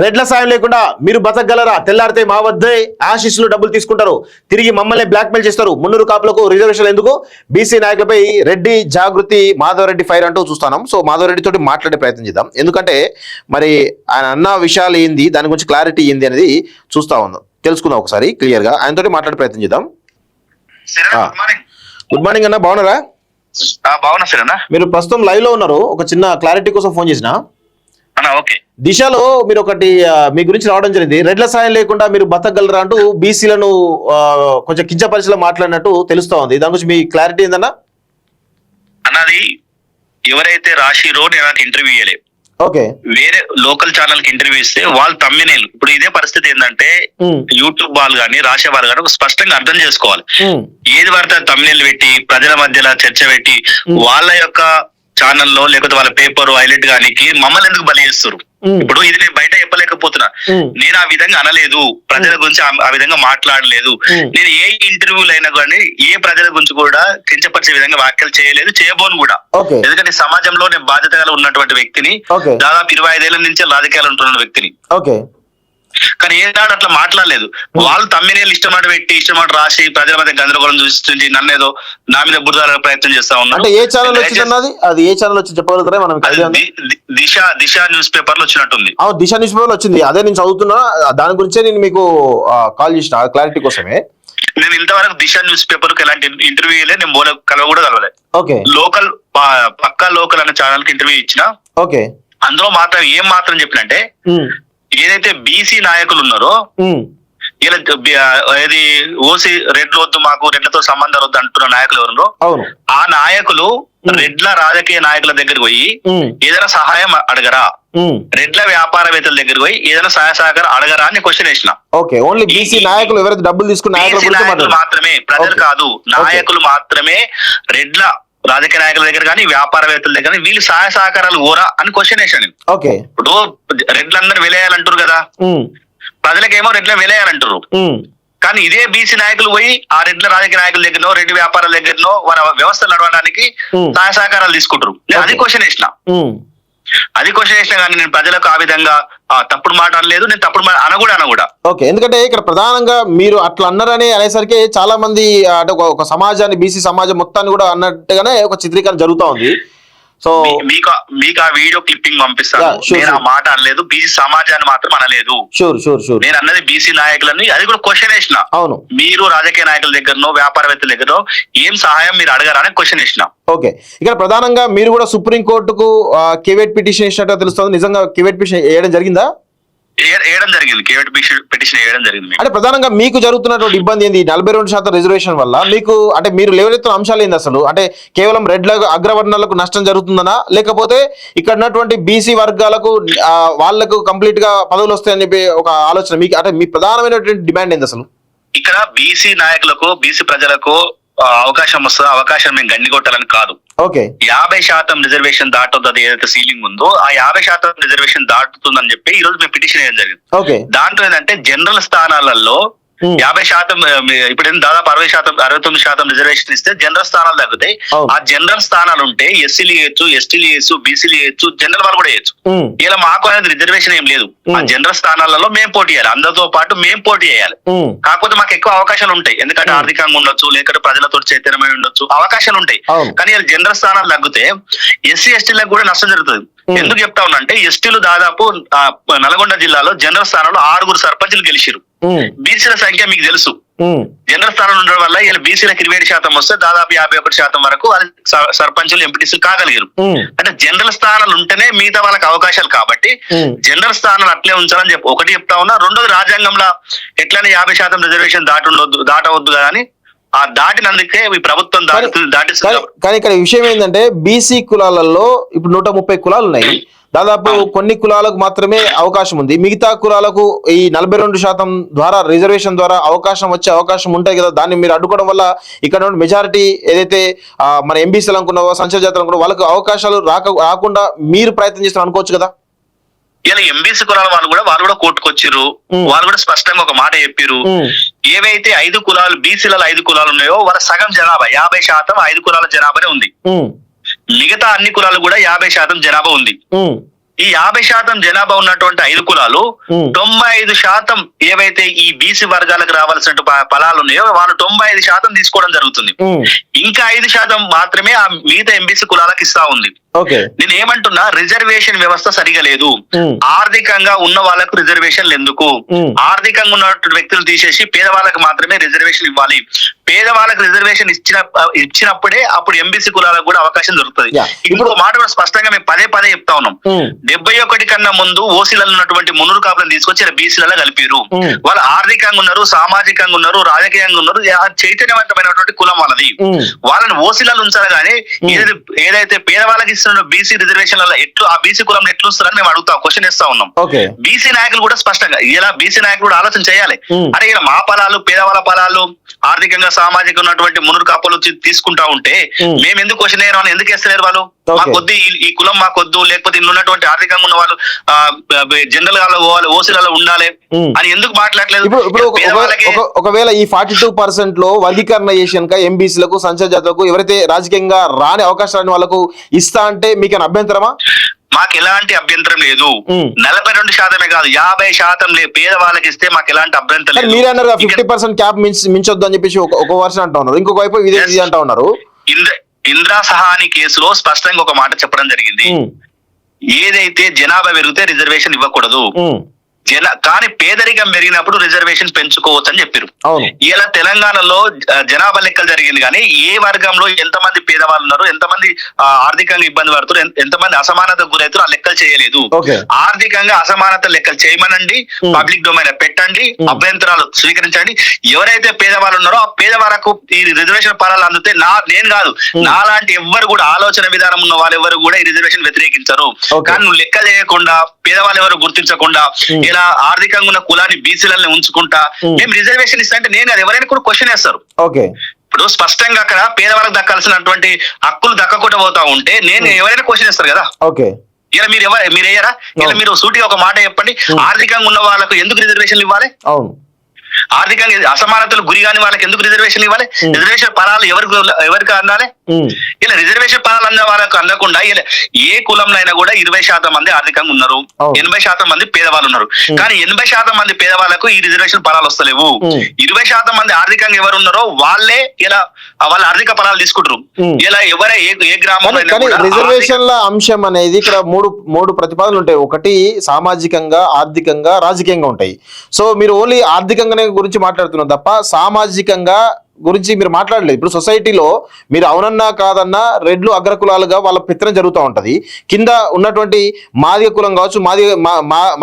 రెడ్ల సాయం లేకుండా మీరు బతకగలరా? తెల్లారితే మా వద్దే ఆశీస్సులు డబ్బులు తీసుకుంటారు, తిరిగి మమ్మల్ని బ్లాక్మెయిల్ చేస్తారు. మున్నూరు కాపులకు రిజర్వేషన్ ఎందుకు? బీసీ నాయకులపై రెడ్డి జాగృతి మాధవరెడ్డి ఫైర్ అంటూ చూస్తున్నాం. సో మాధవరెడ్డి తోటి మాట్లాడే ప్రయత్నం చేద్దాం. ఎందుకంటే మరి ఆయన అన్న విషయాలు ఏంది, దాని గురించి క్లారిటీ ఏంది అనేది చూస్తా ఉందాం, తెలుసుకుందాం ఒకసారి క్లియర్ గా. ఆయనతోటి మాట్లాడే ప్రయత్నం చేద్దాం. గుడ్ మార్నింగ్ అన్న, బాగున్నారా? బాగున్నా సార్ అన్న. మీరు ప్రస్తుతం లైవ్ లో ఉన్నారు. ఒక చిన్న క్లారిటీ కోసం ఫోన్ చేసిన. ఓకే, దిశలో మీరు ఒకటి మీ గురించి రావడం జరిగింది. రెడ్ల సాయం లేకుండా మీరు బతకగలరా అంటూ బీసీలను కొంచెం కించపరిచిలో మాట్లాడినట్టు తెలుస్తా ఉంది. దాని గురించి మీ క్లారిటీ ఏందన్నా? అన్నది ఎవరైతే రాసిరో నేను నాకు ఇంటర్వ్యూ ఇయ్యలే. ఓకే, వేరే లోకల్ ఛానల్ కి ఇంటర్వ్యూ ఇస్తే వాళ్ళు తమ్మినేలు. ఇప్పుడు ఇదే పరిస్థితి ఏంటంటే యూట్యూబ్ వాళ్ళు కానీ రాసే వాళ్ళు కానీ స్పష్టంగా అర్థం చేసుకోవాలి. ఏది పడితే తమ్మినేలు పెట్టి ప్రజల మధ్యలో చర్చ పెట్టి వాళ్ళ యొక్క ఛానల్లో లేకపోతే వాళ్ళ పేపర్ హైలైట్ కానీ మమ్మల్ని ఎందుకు బలి చేస్తారు? ఇప్పుడు ఇది నేను బయట చెప్పలేకపోతున్నా. నేను ఆ విధంగా అనలేదు, ప్రజల గురించి ఆ విధంగా మాట్లాడలేదు. నేను ఏ ఇంటర్వ్యూలు అయినా కానీ ఏ ప్రజల గురించి కూడా కించపరిచే విధంగా వ్యాఖ్యలు చేయలేదు, చేయబోను కూడా. ఎందుకంటే సమాజంలో నేను బాధ్యతగా ఉన్నటువంటి వ్యక్తిని, దాదాపు 25 ఏళ్ల నుంచి రాజకీయాలు ఉంటున్న వ్యక్తిని. కానీ ఏనాడు అట్లా మాట్లాడలేదు. వాళ్ళు తమ్మినేళ్ళు ఇష్టమాట పెట్టి ఇష్టమాట రాసి ప్రజల మధ్య గందరగోళం చూసి నన్నేదో నా మీద బురద ప్రయత్నం చేస్తా ఉన్నారు. ఏ ఛానల్ వచ్చింది? అది ఏ ఛానల్ వచ్చి చెప్పగలుగుతారా? మనం దిశ న్యూస్ పేపర్ లో వచ్చినట్టుంది. దిశ న్యూస్ పేపర్ వచ్చింది, అదే నేను చదువుతున్నా. దాని గురించే నేను మీకు కాల్ చేసిన క్లారిటీ కోసమే. నేను ఇంతవరకు దిశ న్యూస్ పేపర్ కి ఎలాంటి ఇంటర్వ్యూ ఇవ్వలే, నేను కలవలే. ఓకే, లోకల్ పక్కా లోకల్ అనే ఛానల్ కి ఇంటర్వ్యూ ఇచ్చిన. ఓకే, అందులో మాత్రం ఏం మాత్రం చెప్పినంటే ఏదైతే బీసీ నాయకులు ఉన్నారో ఇలా ఏది ఓసీ రెడ్లు వద్దు, మాకు రెడ్లతో సంబంధాలు వద్దు అంటున్న నాయకులు ఎవరు, ఆ నాయకులు రెడ్ల రాజకీయ నాయకుల దగ్గరికి పోయి ఏదైనా సహాయం అడగరా? రెడ్ల వ్యాపారవేత్తల దగ్గరికి పోయి ఏదైనా సహాయ సహకారం అడగరా అని క్వశ్చన్ వేసిన. ఓన్లీ బీసీ నాయకులు ఎవరైతే డబ్బులు తీసుకున్న నాయకులు మాత్రమే, ప్రజలు కాదు, నాయకులు మాత్రమే రెడ్ల రాజకీయ నాయకుల దగ్గర కానీ వ్యాపారవేత్తల దగ్గర వీళ్ళు సహాయ సహకారాలు ఓరా అని క్వశ్చన్ వేసాను. ఇప్పుడు రెడ్లందరూ విలేయాలంటారు కదా, ప్రజలకేమో రెడ్ల విలేయాలంటారు. కానీ ఇదే బీసీ నాయకులు పోయి ఆ రెడ్ల రాజకీయ నాయకుల దగ్గరనో రెడ్డి వ్యాపారాల దగ్గరనో వాళ్ళ వ్యవస్థలు నడవడానికి సహాయ సహకారాలు తీసుకుంటారు. నేను అది క్వశ్చన్ వేసిన కానీ నేను ప్రజలకు ఆ విధంగా తప్పుడు మాట అనలేదు, నేను తప్పుడు మాట అనకూడా. ఓకే, ఎందుకంటే ఇక్కడ ప్రధానంగా మీరు అట్లా అన్నారని అనేసరికి చాలా మంది అంటే ఒక సమాజాన్ని, బీసీ సమాజం మొత్తాన్ని కూడా అన్నట్టుగానే ఒక చిత్రీకరణ జరుగుతూ ఉంది. సో మీకు ఆ వీడియో క్లిప్పింగ్ పంపిస్తాను. నేను ఆ మాట అనలేదు, బీసీ సమాజాన్ని మాత్రం అనలేదు. నేను అన్నది బీసీ నాయకులని, అది కూడా క్వశ్చన్ వేసిన. అవును, మీరు రాజకీయ నాయకుల దగ్గరనో వ్యాపారవేత్తల దగ్గర ఏం సహాయం మీరు అడగారని క్వశ్చన్ వేసిన. ఓకే, ఇక్కడ ప్రధానంగా మీరు కూడా సుప్రీం కోర్టుకు కేవేట్ పిటిషన్ ఇచ్చినట్టు తెలుస్తుంది. నిజంగా కేవేట్ పిటిషన్ వేయడం జరిగిందా? వేయడం జరిగింది, కేవేట్ పిటిషన్ వేయడం జరిగింది. అంటే ప్రధానంగా మీకు జరుగుతున్నటువంటి ఇబ్బంది ఏంది? 42% రిజర్వేషన్ వల్ల మీకు అంటే మీరు లేవనెత్తున్న అంశాలు ఏంది అసలు? అంటే కేవలం రెడ్ల అగ్రవర్ణాలకు నష్టం జరుగుతుందనా, లేకపోతే ఇక్కడ ఉన్నటువంటి బీసీ వర్గాలకు వాళ్లకు కంప్లీట్ గా పదవులు వస్తాయని చెప్పి ఒక ఆలోచన మీకు? అంటే మీ ప్రధానమైనటువంటి డిమాండ్ ఏంది అసలు? ఇక్కడ బీసీ నాయకులకు, బీసీ ప్రజలకు అవకాశం వస్తుందో అవకాశం మేము గండిగొట్టాలని కాదు. 50% రిజర్వేషన్ దాటుతుంది ఏదైతే సీలింగ్ ఉందో ఆ 50% రిజర్వేషన్ దాటుతుందని చెప్పి ఈ రోజు మేము పిటిషన్ వేయడం జరిగింది. దాంట్లో ఏంటంటే జనరల్ స్థానాలలో 50%, ఇప్పుడు దాదాపు 69% రిజర్వేషన్ ఇస్తే జనరల్ స్థానాలు తగ్గుతాయి. ఆ జనరల్ స్థానాలు ఉంటే ఎస్సీలు వేయచ్చు, ఎస్టీలు వేయచ్చు, బీసీలు వేయచ్చు, జనరల్ వాళ్ళు కూడా వేయచ్చు. ఇలా మాకు అనేది రిజర్వేషన్ ఏం లేదు. ఆ జనరల్ స్థానాలలో మేము పోటీ చేయాలి, అందరితో పాటు మేము పోటీ చేయాలి. కాకపోతే మాకు ఎక్కువ అవకాశాలు ఉంటాయి, ఎందుకంటే ఆర్థికంగా ఉండొచ్చు, లేకపోతే ప్రజలతో చైతన్యమై ఉండొచ్చు, అవకాశాలు ఉంటాయి. కానీ జనరల్ స్థానాలు తగ్గితే ఎస్సీ ఎస్టీలకు కూడా నష్టం జరుగుతుంది. ఎందుకు చెప్తా ఉన్నా అంటే ఎస్టీలు దాదాపు నల్గొండ జిల్లాలో జనరల్ స్థానంలో 6 సర్పంచులు గెలిచిరు. బీసీల సంఖ్య మీకు తెలుసు. జనరల్ స్థానంలో ఉండడం వల్ల ఇలా బీసీలకు 27% వస్తే దాదాపు 51% వరకు సర్పంచులు ఎంపీటీసీలు కాగలిగారు. అంటే జనరల్ స్థానాలు ఉంటేనే మిగతా వాళ్ళకి అవకాశాలు. కాబట్టి జనరల్ స్థానాలు అట్లే ఉంచాలని చెప్పి ఒకటి చెప్తా ఉన్నా. రెండోది రాజ్యాంగంలో ఎట్లనే 50% రిజర్వేషన్ దాటవద్దు కదా అని ఆ దాటినందుకే ఈ ప్రభుత్వం దాటిస్తుంది. కానీ ఇక్కడ విషయం ఏంటంటే బీసీ కులాలలో ఇప్పుడు 130 కులాలు ఉన్నాయి. దాదాపు కొన్ని కులాలకు మాత్రమే అవకాశం ఉంది. మిగతా కులాలకు ఈ 42% ద్వారా రిజర్వేషన్ ద్వారా అవకాశం వచ్చే అవకాశం ఉంటాయి కదా. దాన్ని మీరు అడ్డుకోవడం వల్ల ఇక్కడ మెజారిటీ ఏదైతే మన ఎంబీసీలు అనుకున్నావో, సంచార జాతర అనుకున్నా వాళ్ళకు అవకాశాలు రాకుండా మీరు ప్రయత్నం చేస్తున్నారు అనుకోవచ్చు కదా. ఇలా ఎంబీసీ కులాల వాళ్ళు కూడా కోర్టుకొచ్చిర్రు. వాళ్ళు కూడా స్పష్టంగా ఒక మాట చెప్పిర్రు. ఏవైతే 5 కులాలు బీసీలలో 5 కులాలు ఉన్నాయో వాళ్ళ సగం జనాభా 50% 5 కులాల జనాభానే ఉంది. మిగతా అన్ని కులాలు కూడా 50% జనాభా ఉంది. ఈ 50% జనాభా ఉన్నటువంటి 5 కులాలు 95% ఏవైతే ఈ బీసీ వర్గాలకు రావాల్సిన ఫలాలు ఉన్నాయో వాళ్ళు 95% తీసుకోవడం జరుగుతుంది. ఇంకా 5% మాత్రమే ఆ మిగతా ఎంబీసీ కులాలకు ఇస్తా ఉంది. నేను ఏమంటున్నా, రిజర్వేషన్ వ్యవస్థ సరిగా లేదు. ఆర్థికంగా ఉన్న వాళ్ళకు రిజర్వేషన్లు ఎందుకు? ఆర్థికంగా ఉన్న వ్యక్తులు తీసేసి పేదవాళ్ళకి మాత్రమే రిజర్వేషన్ ఇవ్వాలి. పేదవాళ్ళకి రిజర్వేషన్ ఇచ్చినప్పుడే అప్పుడు ఎంబీసీ కులాలకు కూడా అవకాశం దొరుకుతుంది. ఇంకో మాట కూడా స్పష్టంగా మేము పదే చెప్తా ఉన్నాం. 71 కన్నా ముందు ఓసీలలో ఉన్నటువంటి మున్నూరు కాపులను తీసుకొచ్చి బీసీలలో కలిపారు. వాళ్ళు ఆర్థికంగా ఉన్నారు, సామాజికంగా ఉన్నారు, రాజకీయంగా ఉన్నారు, చైతన్యవంతమైనటువంటి కులం వాళ్ళది. వాళ్ళని ఓసీలలో ఉంచాలి కానీ ఏదైతే పేదవాళ్ళకి ఇస్తున్న బీసీ రిజర్వేషన్లలో ఆ బీసీ కులం ఎట్లు వస్తారని మేము అడుగుతాం, క్వశ్చన్ ఇస్తా ఉన్నాం. బీసీ నాయకులు కూడా స్పష్టంగా ఇలా బీసీ నాయకులు కూడా ఆలోచన చేయాలి. అరే ఇలా మా ఫలాలు పేదవాళ్ళ ఫలాలు ఆర్థికంగా సామాజికంగా ఉన్నటువంటి మునురు కాపులు తీసుకుంటా ఉంటే మేము ఎందుకు క్వశ్చన్ అయ్యారు అని ఎందుకు వేస్తలేరు వాళ్ళు? మాకొద్దు ఈ కులం మాకొద్దు, లేకపోతే ఇందులో ఉన్నటువంటి ఆర్థికంగా ఉన్న వాళ్ళు జనరల్ గా పోవాలి, ఓసీలలో ఉండాలి అని ఎందుకు మాట్లాడలేదు? ఒకవేళ ఈ 42% లో వర్గీకరణ చేసిన ఎంబీసీలకు, సంచార జాతులకు, ఎవరైతే రాజకీయంగా రాని అవకాశాన్ని వాళ్ళకు ఇస్తా అంటే మీకు అభ్యంతరమా? మాకు ఎలాంటి అభ్యంతరం లేదు. 42% కాదు, 50% పేదవాళ్ళకి ఇస్తే మాకు ఎలాంటి అభ్యంతరం లేదు. మీరే అన్నారు 50% క్యాప్ మించొద్దు అని చెప్పేసి ఒక వర్షన్ అంటా ఉన్నారు, ఇంకొక వైపు ఇది అంటా ఉన్నారు. ఇందిరా సహాని కేసులో స్పష్టంగా ఒక మాట చెప్పడం జరిగింది. ఏదైతే జనాభా పెరిగితే రిజర్వేషన్ ఇవ్వకూడదు, కానీ పేదరికం పెరిగినప్పుడు రిజర్వేషన్ పెంచుకోవచ్చు అని చెప్పారు. ఇలా తెలంగాణలో జనాభా లెక్కలు జరిగింది కానీ ఏ వర్గంలో ఎంతమంది పేదవాళ్ళు ఉన్నారు, ఎంతమంది ఆర్థికంగా ఇబ్బంది పడుతున్నారు, ఎంతమంది అసమానతకు గురవుతారు ఆ లెక్కలు చేయలేదు. ఆర్థికంగా అసమానత లెక్కలు చేయమనండి, పబ్లిక్ డొమైన్ పెట్టండి, అభ్యంతరాలు స్వీకరించండి. ఎవరైతే పేదవాళ్ళు ఉన్నారో ఆ పేదవాళ్ళకు ఈ రిజర్వేషన్ ఫలాలు అందితే నేను కాదు, నాలాంటి ఎవ్వరు కూడా ఆలోచన విధానం ఉన్న వాళ్ళు ఎవరు కూడా ఈ రిజర్వేషన్ వ్యతిరేకించరు. కానీ నువ్వు లెక్క చేయకుండా పేదవాళ్ళు ఎవరు గుర్తించకుండా ఇలా ఆర్థికంగా ఉన్న కులాన్ని బీసీలలో ఉంచుకుంటా మేము రిజర్వేషన్ ఇస్తా అంటే నేను అది ఎవరైనా కూడా క్వశ్చన్ వేస్తారు. ఇప్పుడు స్పష్టంగా అక్కడ పేదవాళ్ళకి దక్కాల్సినటువంటి హక్కులు దక్కకుండా పోతా ఉంటే నేను ఎవరైనా క్వశ్చన్ వేస్తారు కదా. ఇలా మీరు వేయరా? ఇలా మీరు సూటిగా ఒక మాట చెప్పండి, ఆర్థికంగా ఉన్న వాళ్ళకు ఎందుకు రిజర్వేషన్లు ఇవ్వాలి? ఆర్థికంగా అసమానతలు గురి కాని వాళ్ళకి ఎందుకు రిజర్వేషన్ ఇవ్వాలి? రిజర్వేషన్ ఫలాలు ఎవరికి అందాలి? ఇలా రిజర్వేషన్ ఫలాలు అందే వాళ్ళకు అందకుండా ఏ కులంలో అయినా కూడా 20% మంది ఆర్థికంగా ఉన్నారు, 80% మంది పేదవాళ్ళు ఉన్నారు. కానీ 80% మంది పేదవాళ్ళకు ఈ రిజర్వేషన్ ఫలాలు వస్తలేవు. 20% మంది ఆర్థికంగా ఎవరు ఉన్నారో వాళ్ళే ఇలా వాళ్ళ ఆర్థిక ఫలాలు తీసుకుంటారు. ఇలా ఎవరే ఏ గ్రామంలో రిజర్వేషన్ల అంశం అనేది ఇక్కడ మూడు ప్రతిపాదనలు ఉంటాయి. ఒకటి సామాజికంగా, ఆర్థికంగా, రాజకీయంగా ఉంటాయి. సో మీరు ఓన్లీ ఆర్థికంగానే గురించి మాట్లాడుతున్నారు తప్ప సామాజికంగా గురించి మీరు మాట్లాడలేదు. ఇప్పుడు సొసైటీలో మీరు అవునన్నా కాదన్నా రెడ్లు అగ్రకులాలుగా వాళ్ళ పెత్తనం జరుగుతూ ఉంటది. కింద ఉన్నటువంటి మాదిగ కులం కావచ్చు,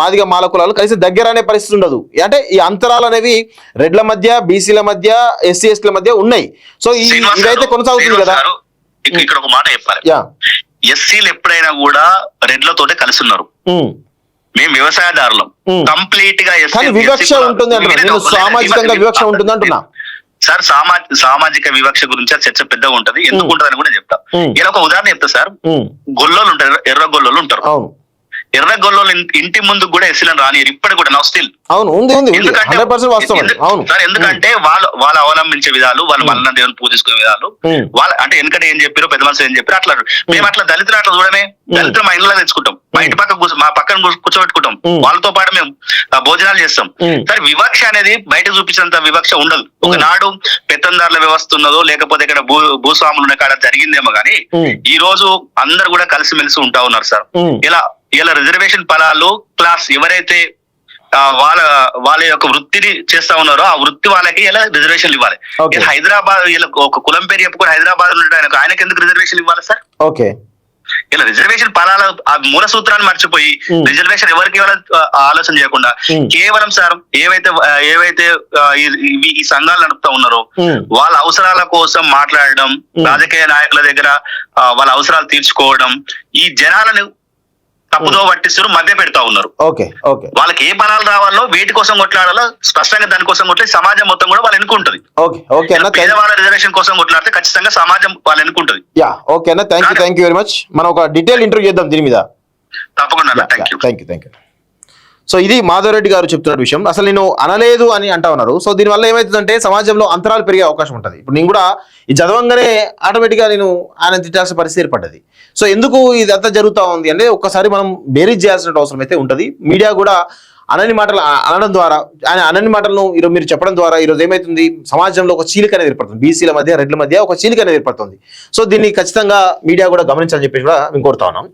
మాదిగ మాల కులాలు కలిసి దగ్గర అనే పరిస్థితి ఉండదు. అంటే ఈ అంతరాలు అనేవి రెడ్ల మధ్య, బీసీల మధ్య, ఎస్సీ ఎస్టీల మధ్య ఉన్నాయి. సో ఇదైతే కొనసాగుతుంది కదా. ఇక్కడ ఒక మాట చెప్పాలి, ఎస్సీలు ఎప్పుడైనా కూడా రెడ్లతోటే కలిసి ఉన్నారు. మేము వ్యవసాయదారులం, కంప్లీట్ గా వివక్ష ఉంటుంది అంటున్నా, సామాజికంగా వివక్ష ఉంటుంది అంటున్నా సార్. సామాజిక వివక్ష గురించి చర్చ పెద్దగా ఉంటది, ఎందుకు ఉంటదని కూడా చెప్తా. ఇలా ఒక ఉదాహరణ చెప్తా సార్. గొల్లోలు ఉంటారు, ఎర్ర గొల్లోలు ఉంటారు. ఎర్ర గొల్లోలు ఇంటి ముందు కూడా ఎస్సీలను రానియరు ఇప్పటి కూడా, నవ్ స్టిల్. ఎందుకంటే వాళ్ళు అవలంబించే విధాలు, వాళ్ళు మల్లన్న దేవుని పూజించుకునే విధాలు, వాళ్ళ అంటే ఎందుకంటే ఏం చెప్పారో పెద్ద మనుషులు ఏం చెప్పారు అట్లా. మేము అట్లా దళితులు అట్లా చూడమే, దళితులు మా ఇళ్ళలో తెచ్చుకుంటాం, మా ఇంటి మా పక్కన కూర్చోబెట్టుకుంటాం, వాళ్ళతో పాటు మేము భోజనాలు చేస్తాం. సరే వివక్ష అనేది బయట చూపించినంత వివక్ష ఉండదు. ఒకనాడు పెత్తందారుల వ్యవస్థ ఉన్నదో లేకపోతే ఇక్కడ భూస్వాములు ఉన్న కాడ జరిగిందేమో కానీ ఈ రోజు అందరు కూడా కలిసిమెలిసి ఉంటా ఉన్నారు సార్. ఇలా రిజర్వేషన్ ఫలాలు క్లాస్ ఎవరైతే వాళ్ళ యొక్క వృత్తిని చేస్తా ఉన్నారో ఆ వృత్తి వాళ్ళకి ఇలా రిజర్వేషన్లు ఇవ్వాలి. హైదరాబాద్ ఒక కులం పేరు చెప్పుకొని హైదరాబాద్ లో ఆయనకి ఎందుకు రిజర్వేషన్ ఇవ్వాలి సార్? ఇలా రిజర్వేషన్ ఫలాల మూల సూత్రాన్ని మర్చిపోయి రిజర్వేషన్ ఎవరికి ఆలోచన చేయకుండా కేవలం సార్ ఏవైతే ఈ సంఘాలు నడుపుతా ఉన్నారో వాళ్ళ అవసరాల కోసం మాట్లాడడం, రాజకీయ నాయకుల దగ్గర వాళ్ళ అవసరాలు తీర్చుకోవడం, ఈ జనాలను తప్పుదో పట్టిస్తారు, మధ్య పెడతా ఉన్నారు. వాళ్ళకి ఏ ఫలాలు రావాలో వేటి కోసం కొట్లాడాలో స్పష్టంగా దానికోసం కొట్లే సమాజం మొత్తం కూడా వాళ్ళు ఎన్నుకుంటది. పేదవాళ్ళ రిజర్వేషన్ కోసం కొట్లాడితే ఖచ్చితంగా సమాజం వాళ్ళు ఎన్నుకుంటది. Thank you very much. మనం ఒక డీటెయిల్ ఇంటర్వ్యూ చేద్దాం దీని మీద. తప్పకుండా. Thank you. సో ఇది మాధవరెడ్డి గారు చెప్తున్న విషయం. అసలు నేను అనలేదు అని అంటా ఉన్నారు. సో దీనివల్ల ఏమవుతుందంటే సమాజంలో అంతరాలు పెరిగే అవకాశం ఉంటుంది. ఇప్పుడు నేను కూడా ఇది చదవంగానే ఆటోమేటిక్గా నేను ఆయన తిట్టాల్సిన పరిస్థితి ఏర్పడ్డది. సో ఎందుకు ఇదంతా జరుగుతూ ఉంది అంటే ఒక్కసారి మనం బేరీజ్ చేయాల్సిన అవసరం అయితే ఉంటుంది. మీడియా కూడా అనని మాటలు అనడం ద్వారా, ఆయన అనని మాటలను ఈరోజు మీరు చెప్పడం ద్వారా ఈరోజు ఏమవుతుంది, సమాజంలో ఒక చీలిక అనేది ఏర్పడుతుంది. బీసీల మధ్య రెడ్ల మధ్య ఒక చీలిక అనేది ఏర్పడుతుంది. సో దీన్ని ఖచ్చితంగా మీడియా కూడా గమనించాలని చెప్పేసి కూడా మేము కోరుతా ఉన్నాం.